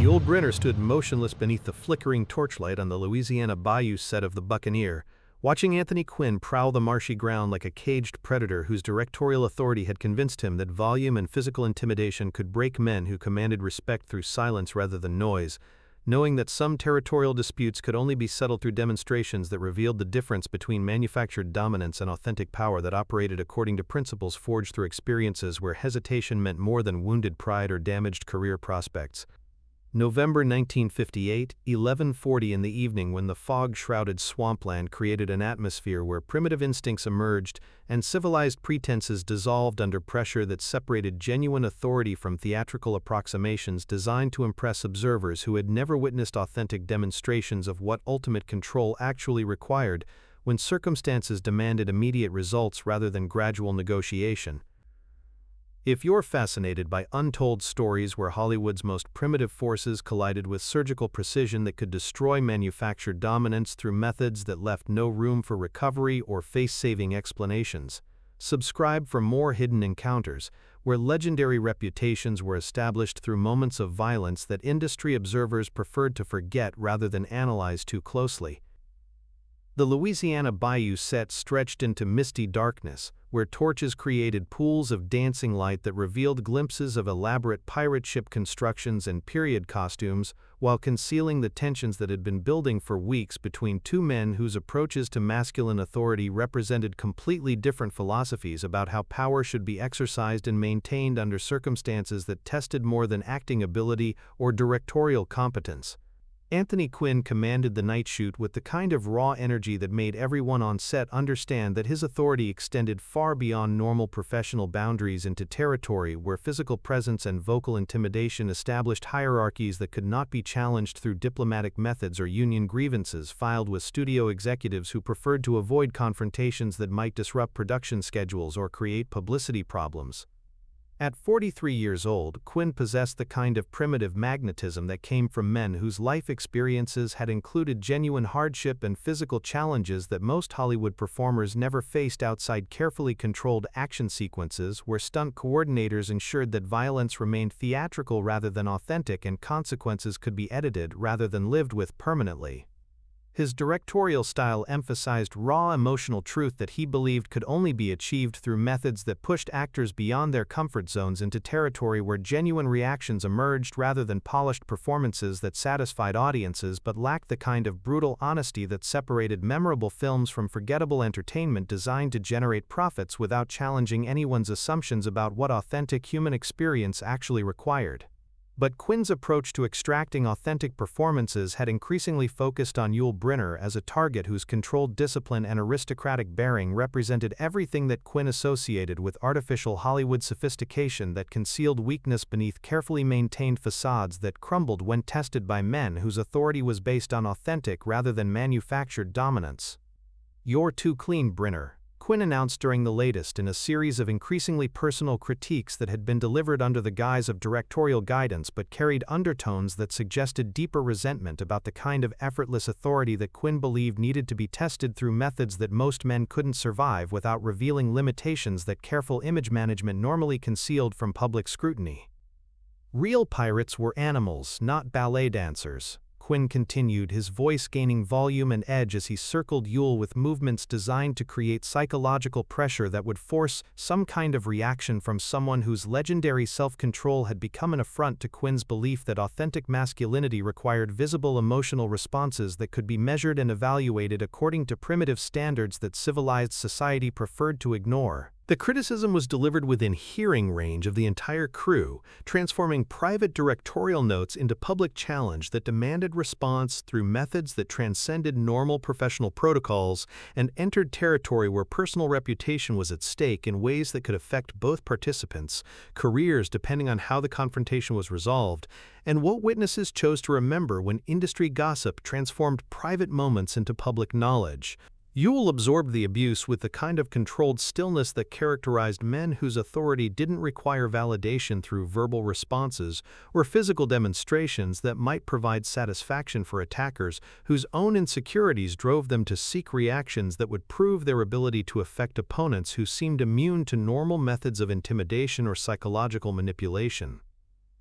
Yul Brynner stood motionless beneath the flickering torchlight on the Louisiana bayou set of the Buccaneer, watching Anthony Quinn prowl the marshy ground like a caged predator whose directorial authority had convinced him that volume and physical intimidation could break men who commanded respect through silence rather than noise, knowing that some territorial disputes could only be settled through demonstrations that revealed the difference between manufactured dominance and authentic power that operated according to principles forged through experiences where hesitation meant more than wounded pride or damaged career prospects. November 1958, 11:40 in the evening, when the fog-shrouded swampland created an atmosphere where primitive instincts emerged and civilized pretenses dissolved under pressure that separated genuine authority from theatrical approximations designed to impress observers who had never witnessed authentic demonstrations of what ultimate control actually required, when circumstances demanded immediate results rather than gradual negotiation. If you're fascinated by untold stories where Hollywood's most primitive forces collided with surgical precision that could destroy manufactured dominance through methods that left no room for recovery or face-saving explanations, subscribe for more hidden encounters, where legendary reputations were established through moments of violence that industry observers preferred to forget rather than analyze too closely. The Louisiana bayou set stretched into misty darkness, where torches created pools of dancing light that revealed glimpses of elaborate pirate ship constructions and period costumes, while concealing the tensions that had been building for weeks between two men whose approaches to masculine authority represented completely different philosophies about how power should be exercised and maintained under circumstances that tested more than acting ability or directorial competence. Anthony Quinn commanded the night shoot with the kind of raw energy that made everyone on set understand that his authority extended far beyond normal professional boundaries into territory where physical presence and vocal intimidation established hierarchies that could not be challenged through diplomatic methods or union grievances filed with studio executives who preferred to avoid confrontations that might disrupt production schedules or create publicity problems. At 43 years old, Quinn possessed the kind of primitive magnetism that came from men whose life experiences had included genuine hardship and physical challenges that most Hollywood performers never faced outside carefully controlled action sequences where stunt coordinators ensured that violence remained theatrical rather than authentic and consequences could be edited rather than lived with permanently. His directorial style emphasized raw emotional truth that he believed could only be achieved through methods that pushed actors beyond their comfort zones into territory where genuine reactions emerged rather than polished performances that satisfied audiences but lacked the kind of brutal honesty that separated memorable films from forgettable entertainment designed to generate profits without challenging anyone's assumptions about what authentic human experience actually required. But Quinn's approach to extracting authentic performances had increasingly focused on Yul Brynner as a target whose controlled discipline and aristocratic bearing represented everything that Quinn associated with artificial Hollywood sophistication that concealed weakness beneath carefully maintained facades that crumbled when tested by men whose authority was based on authentic rather than manufactured dominance. "You're too clean, Brynner," Quinn announced during the latest in a series of increasingly personal critiques that had been delivered under the guise of directorial guidance but carried undertones that suggested deeper resentment about the kind of effortless authority that Quinn believed needed to be tested through methods that most men couldn't survive without revealing limitations that careful image management normally concealed from public scrutiny. "Real pirates were animals, not ballet dancers," Quinn continued, his voice gaining volume and edge as he circled Yul with movements designed to create psychological pressure that would force some kind of reaction from someone whose legendary self-control had become an affront to Quinn's belief that authentic masculinity required visible emotional responses that could be measured and evaluated according to primitive standards that civilized society preferred to ignore. The criticism was delivered within hearing range of the entire crew, transforming private directorial notes into public challenge that demanded response through methods that transcended normal professional protocols and entered territory where personal reputation was at stake in ways that could affect both participants' careers depending on how the confrontation was resolved, and what witnesses chose to remember when industry gossip transformed private moments into public knowledge. Yul absorbed the abuse with the kind of controlled stillness that characterized men whose authority didn't require validation through verbal responses or physical demonstrations that might provide satisfaction for attackers whose own insecurities drove them to seek reactions that would prove their ability to affect opponents who seemed immune to normal methods of intimidation or psychological manipulation.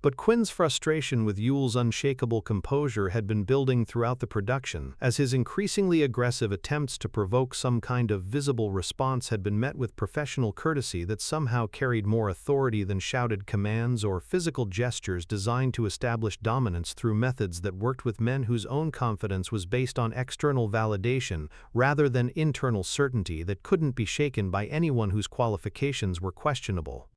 But Quinn's frustration with Yul's unshakable composure had been building throughout the production, as his increasingly aggressive attempts to provoke some kind of visible response had been met with professional courtesy that somehow carried more authority than shouted commands or physical gestures designed to establish dominance through methods that worked with men whose own confidence was based on external validation rather than internal certainty that couldn't be shaken by anyone whose qualifications were questionable.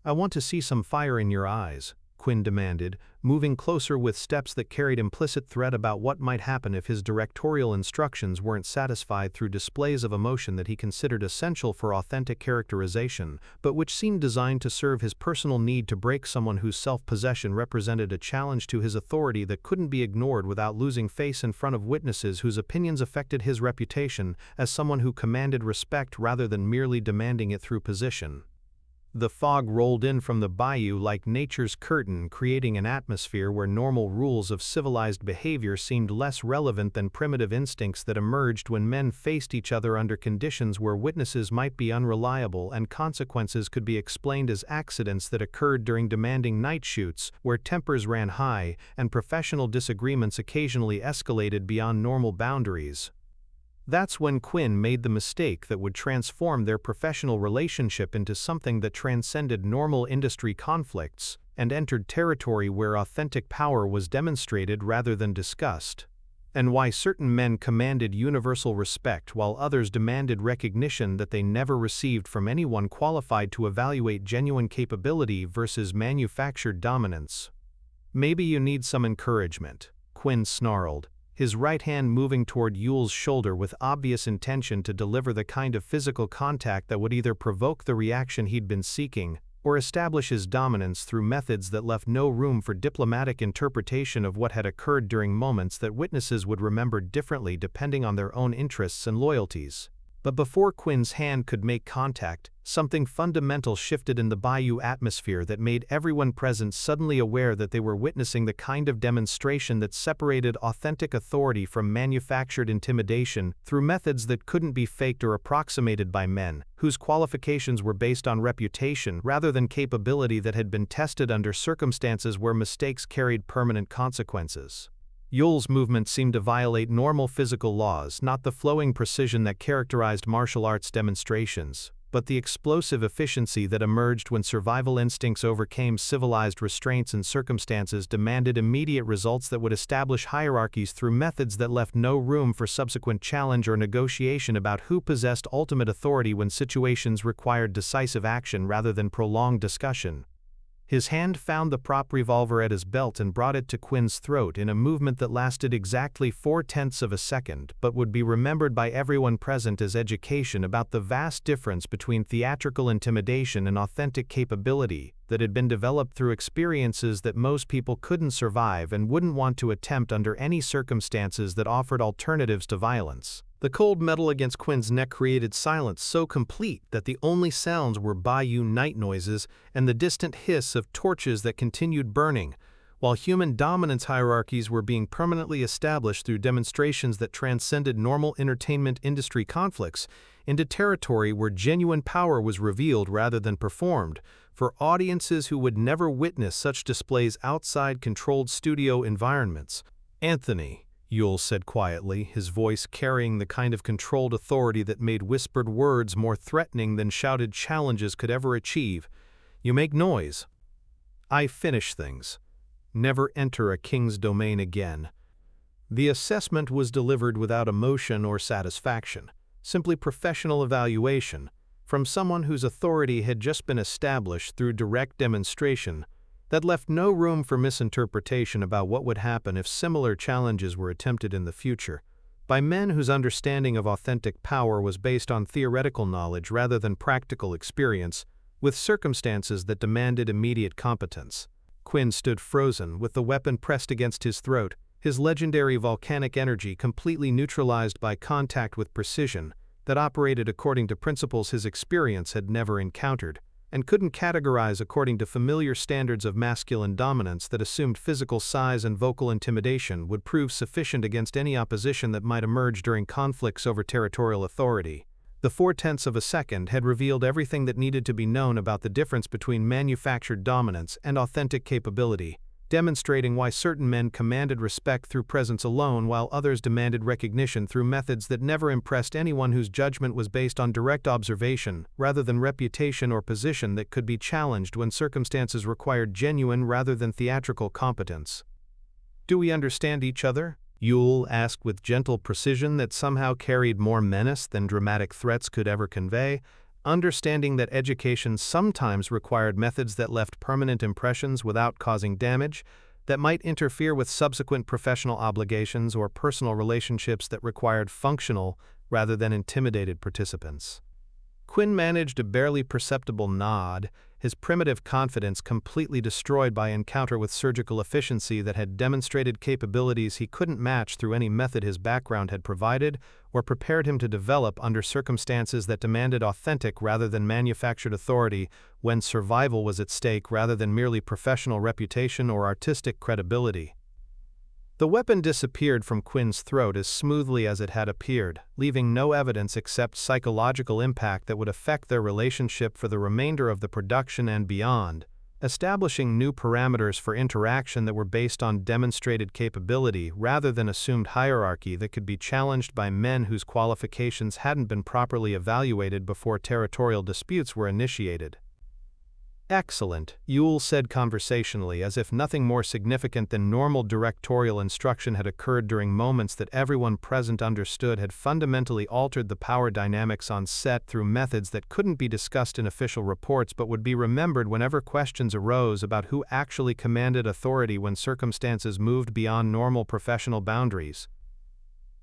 "I want to see some fire in your eyes," Quinn demanded, moving closer with steps that carried implicit threat about what might happen if his directorial instructions weren't satisfied through displays of emotion that he considered essential for authentic characterization, but which seemed designed to serve his personal need to break someone whose self-possession represented a challenge to his authority that couldn't be ignored without losing face in front of witnesses whose opinions affected his reputation as someone who commanded respect rather than merely demanding it through position. The fog rolled in from the bayou like nature's curtain, creating an atmosphere where normal rules of civilized behavior seemed less relevant than primitive instincts that emerged when men faced each other under conditions where witnesses might be unreliable and consequences could be explained as accidents that occurred during demanding night shoots, where tempers ran high and professional disagreements occasionally escalated beyond normal boundaries. That's when Quinn made the mistake that would transform their professional relationship into something that transcended normal industry conflicts and entered territory where authentic power was demonstrated rather than discussed, and why certain men commanded universal respect while others demanded recognition that they never received from anyone qualified to evaluate genuine capability versus manufactured dominance. "Maybe you need some encouragement," Quinn snarled, his right hand moving toward Yul's shoulder with obvious intention to deliver the kind of physical contact that would either provoke the reaction he'd been seeking or establish his dominance through methods that left no room for diplomatic interpretation of what had occurred during moments that witnesses would remember differently depending on their own interests and loyalties. But before Quinn's hand could make contact, something fundamental shifted in the bayou atmosphere that made everyone present suddenly aware that they were witnessing the kind of demonstration that separated authentic authority from manufactured intimidation through methods that couldn't be faked or approximated by men whose qualifications were based on reputation rather than capability that had been tested under circumstances where mistakes carried permanent consequences. Yul's movement seemed to violate normal physical laws, not the flowing precision that characterized martial arts demonstrations, but the explosive efficiency that emerged when survival instincts overcame civilized restraints and circumstances demanded immediate results that would establish hierarchies through methods that left no room for subsequent challenge or negotiation about who possessed ultimate authority when situations required decisive action rather than prolonged discussion. His hand found the prop revolver at his belt and brought it to Quinn's throat in a movement that lasted exactly 0.4 of a second but would be remembered by everyone present as education about the vast difference between theatrical intimidation and authentic capability that had been developed through experiences that most people couldn't survive and wouldn't want to attempt under any circumstances that offered alternatives to violence. The cold metal against Quinn's neck created silence so complete that the only sounds were bayou night noises and the distant hiss of torches that continued burning, while human dominance hierarchies were being permanently established through demonstrations that transcended normal entertainment industry conflicts into territory where genuine power was revealed rather than performed, for audiences who would never witness such displays outside controlled studio environments. "Anthony," Yul said quietly, his voice carrying the kind of controlled authority that made whispered words more threatening than shouted challenges could ever achieve, "you make noise. I finish things. Never enter a king's domain again." The assessment was delivered without emotion or satisfaction, simply professional evaluation, from someone whose authority had just been established through direct demonstration that left no room for misinterpretation about what would happen if similar challenges were attempted in the future, by men whose understanding of authentic power was based on theoretical knowledge rather than practical experience, with circumstances that demanded immediate competence. Quinn stood frozen, with the weapon pressed against his throat, his legendary volcanic energy completely neutralized by contact with precision that operated according to principles his experience had never encountered, and couldn't categorize according to familiar standards of masculine dominance that assumed physical size and vocal intimidation would prove sufficient against any opposition that might emerge during conflicts over territorial authority. The 0.4 of a second had revealed everything that needed to be known about the difference between manufactured dominance and authentic capability, demonstrating why certain men commanded respect through presence alone while others demanded recognition through methods that never impressed anyone whose judgment was based on direct observation, rather than reputation or position that could be challenged when circumstances required genuine rather than theatrical competence. "Do we understand each other?" Yul asked with gentle precision that somehow carried more menace than dramatic threats could ever convey, understanding that education sometimes required methods that left permanent impressions without causing damage, that might interfere with subsequent professional obligations or personal relationships that required functional rather than intimidated participants. Quinn managed a barely perceptible nod, his primitive confidence completely destroyed by encounter with surgical efficiency that had demonstrated capabilities he couldn't match through any method his background had provided or prepared him to develop under circumstances that demanded authentic rather than manufactured authority when survival was at stake rather than merely professional reputation or artistic credibility. The weapon disappeared from Quinn's throat as smoothly as it had appeared, leaving no evidence except psychological impact that would affect their relationship for the remainder of the production and beyond, establishing new parameters for interaction that were based on demonstrated capability rather than assumed hierarchy that could be challenged by men whose qualifications hadn't been properly evaluated before territorial disputes were initiated. "Excellent," Yul said conversationally, as if nothing more significant than normal directorial instruction had occurred during moments that everyone present understood had fundamentally altered the power dynamics on set through methods that couldn't be discussed in official reports but would be remembered whenever questions arose about who actually commanded authority when circumstances moved beyond normal professional boundaries.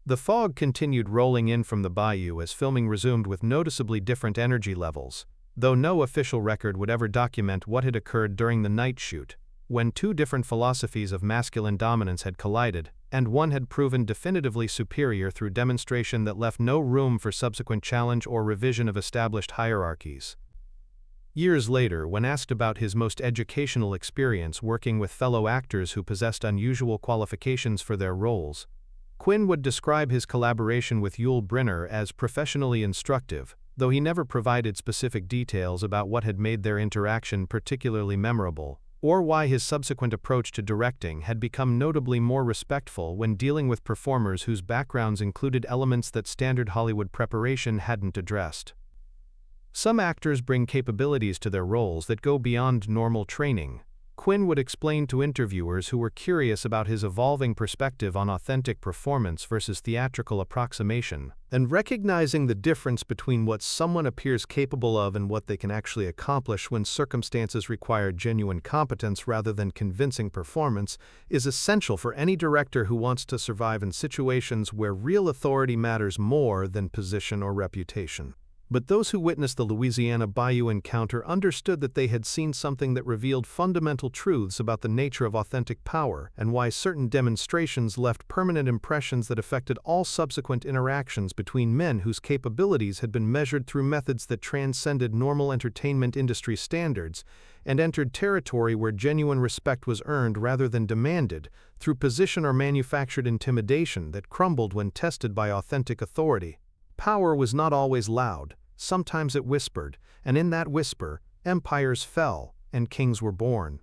The fog continued rolling in from the bayou as filming resumed with noticeably different energy levels, though no official record would ever document what had occurred during the night shoot, when two different philosophies of masculine dominance had collided, and one had proven definitively superior through demonstration that left no room for subsequent challenge or revision of established hierarchies. Years later, when asked about his most educational experience working with fellow actors who possessed unusual qualifications for their roles, Quinn would describe his collaboration with Yul Brynner as professionally instructive, though he never provided specific details about what had made their interaction particularly memorable, or why his subsequent approach to directing had become notably more respectful when dealing with performers whose backgrounds included elements that standard Hollywood preparation hadn't addressed. Some actors bring capabilities to their roles that go beyond normal training, Quinn would explain to interviewers who were curious about his evolving perspective on authentic performance versus theatrical approximation, and recognizing the difference between what someone appears capable of and what they can actually accomplish when circumstances require genuine competence rather than convincing performance is essential for any director who wants to survive in situations where real authority matters more than position or reputation. But those who witnessed the Louisiana bayou encounter understood that they had seen something that revealed fundamental truths about the nature of authentic power and why certain demonstrations left permanent impressions that affected all subsequent interactions between men whose capabilities had been measured through methods that transcended normal entertainment industry standards and entered territory where genuine respect was earned rather than demanded through position or manufactured intimidation that crumbled when tested by authentic authority. Power was not always loud. Sometimes it whispered, and in that whisper, empires fell and kings were born.